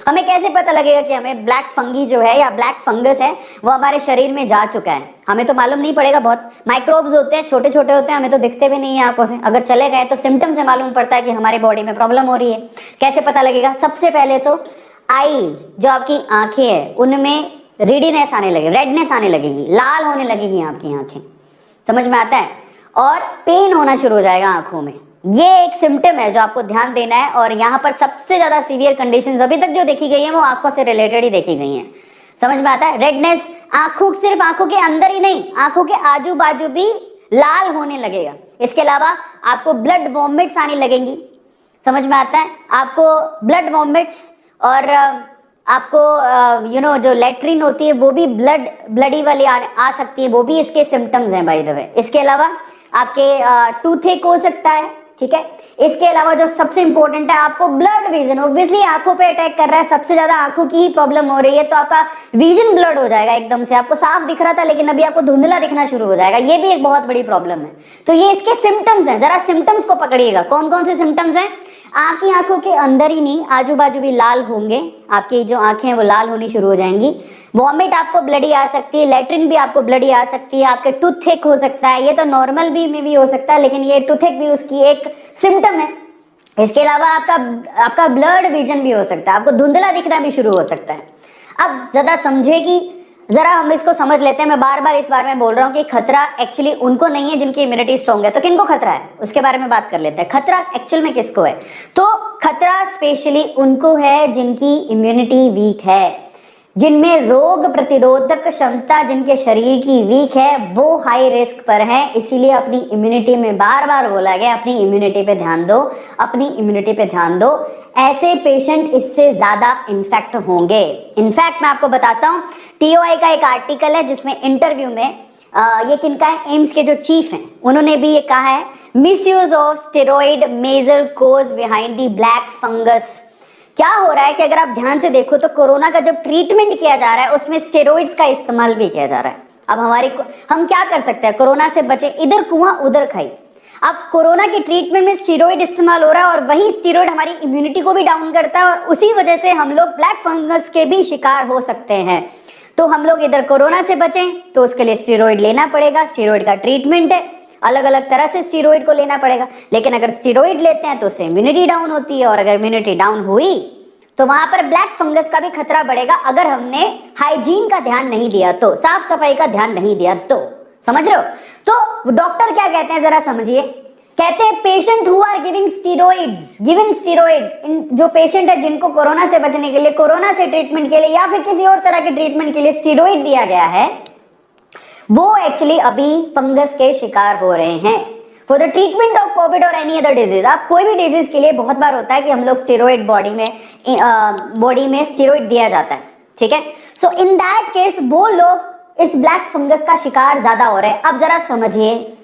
हमें कैसे पता लगेगा कि हमें ब्लैक फंगी जो है या ब्लैक फंगस है वो हमारे शरीर में जा चुका है? हमें तो मालूम नहीं पड़ेगा, बहुत माइक्रोब्स होते हैं, छोटे छोटे होते हैं, हमें तो दिखते भी नहीं है आंखों से। अगर चले गए तो सिम्टम से मालूम पड़ता है कि हमारी बॉडी में प्रॉब्लम हो रही है। कैसे पता लगेगा? सबसे पहले तो आई, जो आपकी आंखें हैं उनमें रेडीनेस आने लगेगी, रेडनेस आने लगेगी, लाल होने लगेगी आपकी आंखें, समझ में आता है? और पेन होना शुरू हो जाएगा आंखों में। ये एक सिम्टम है जो आपको ध्यान देना है। और यहाँ पर सबसे ज्यादा सीवियर कंडीशंस अभी तक जो देखी गई है वो आंखों से रिलेटेड ही देखी गई हैं, समझ में आता है? रेडनेस आंखों, सिर्फ आंखों के अंदर ही नहीं, आंखों के आजू बाजू भी लाल होने लगेगा। इसके अलावा आपको ब्लड वॉमिट्स आने लगेंगी, समझ में आता है? आपको ब्लड वॉमिट्स और आपको जो लेट्रिन होती है वो भी ब्लडी वाली आ सकती है, वो भी इसके सिम्टम्स हैं बाय द वे। इसके अलावा आपके टूथेक हो सकता है, ठीक है? इसके अलावा जो सबसे इंपॉर्टेंट है, आपको ब्लड विजन, ऑब्वियसली आंखों पे अटैक कर रहा है, सबसे ज्यादा आंखों की ही प्रॉब्लम हो रही है, तो आपका विजन ब्लड हो जाएगा एकदम से। आपको साफ दिख रहा था लेकिन अभी आपको धुंधला दिखना शुरू हो जाएगा, ये भी एक बहुत बड़ी प्रॉब्लम है। तो ये इसके सिम्टम्स हैं, जरा सिम्टम्स को पकड़िएगा। कौन कौन से सिम्टम्स हैं? आपकी आंखों के अंदर ही नहीं, आजू बाजू भी लाल होंगे, आपकी जो आंखें हैं वो लाल होनी शुरू हो जाएंगी। वॉमिट आपको ब्लडी आ सकती है, लेट्रिन भी आपको ब्लडी आ सकती है, आपके टूथेक हो सकता है, ये तो नॉर्मल भी में भी हो सकता है लेकिन ये टूथेक भी उसकी एक सिम्टम है। इसके अलावा आपका ब्लड विजन भी हो सकता है, आपको धुंधला दिखना भी शुरू हो सकता है। अब ज्यादा समझे कि जरा हम इसको समझ लेते हैं। मैं बार बार इस बारे में बोल रहा हूँ कि खतरा एक्चुअली उनको नहीं है जिनकी इम्यूनिटी स्ट्रॉन्ग है। तो किनको खतरा है उसके बारे में बात कर लेते हैं। खतरा एक्चुअल में किसको है? तो खतरा स्पेशली उनको है जिनकी इम्यूनिटी वीक है, जिनमें रोग प्रतिरोधक क्षमता जिनके शरीर की वीक है, वो हाई रिस्क पर है। इसीलिए अपनी इम्यूनिटी में बार बार बोला गया अपनी इम्यूनिटी पे ध्यान दो, अपनी इम्यूनिटी पे ध्यान दो। ऐसे पेशेंट इससे ज्यादा इन्फेक्ट होंगे। इनफैक्ट मैं आपको बताता हूँ, TOI का एक आर्टिकल है जिसमें इंटरव्यू में ये किनका है, एम्स के जो चीफ हैं उन्होंने भी ये कहा है, misuse of steroid major cause behind the black fungus. क्या हो रहा है कि अगर आप ध्यान से देखो तो कोरोना का जब ट्रीटमेंट किया जा रहा है उसमें स्टेरॉइड्स का इस्तेमाल भी किया जा रहा है। अब हम क्या कर सकते हैं, कोरोना से बचे, इधर कुआं उधर खाई। अब कोरोना के ट्रीटमेंट में स्टेरॉइड इस्तेमाल हो रहा है और वही स्टेरॉइड हमारी इम्यूनिटी को भी डाउन करता है और उसी वजह से हम लोग ब्लैक फंगस के भी शिकार हो सकते हैं। तो हम लोग इधर कोरोना से बचें तो उसके लिए स्टेरॉइड लेना पड़ेगा, स्टेरॉइड का ट्रीटमेंट है, अलग अलग तरह से स्टेरॉइड को लेना पड़ेगा। लेकिन अगर स्टेरॉइड लेते हैं तो उससे इम्यूनिटी डाउन होती है और अगर इम्यूनिटी डाउन हुई तो वहां पर ब्लैक फंगस का भी खतरा बढ़ेगा अगर हमने हाइजीन का ध्यान नहीं दिया तो, साफ सफाई का ध्यान नहीं दिया तो। समझ रहे हो? तो डॉक्टर क्या कहते हैं जरा समझिए। कहते हैं patient who are giving steroid, जो पेशेंट है जिनको कोरोना से बचने के लिए, कोरोना से ट्रीटमेंट के लिए या फिर किसी और तरह के ट्रीटमेंट के लिए स्टेरॉइड दिया गया है, वो एक्चुअली अभी फंगस के शिकार हो रहे हैं। For the treatment of Covid और एनी अदर डिजीज, आप कोई भी डिजीज के लिए बहुत बार होता है कि हम लोग स्टेरॉइड बॉडी में स्टेरॉइड दिया जाता है, ठीक है? सो इन दैट केस वो लोग इस ब्लैक फंगस का शिकार ज्यादा हो रहे हैं। अब जरा समझिए,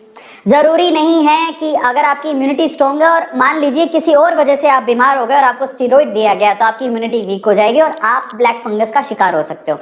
जरूरी नहीं है कि अगर आपकी इम्यूनिटी स्ट्रॉन्ग है और मान लीजिए किसी और वजह से आप बीमार हो गए और आपको स्टेरॉइड दिया गया तो आपकी इम्यूनिटी वीक हो जाएगी और आप ब्लैक फंगस का शिकार हो सकते हो।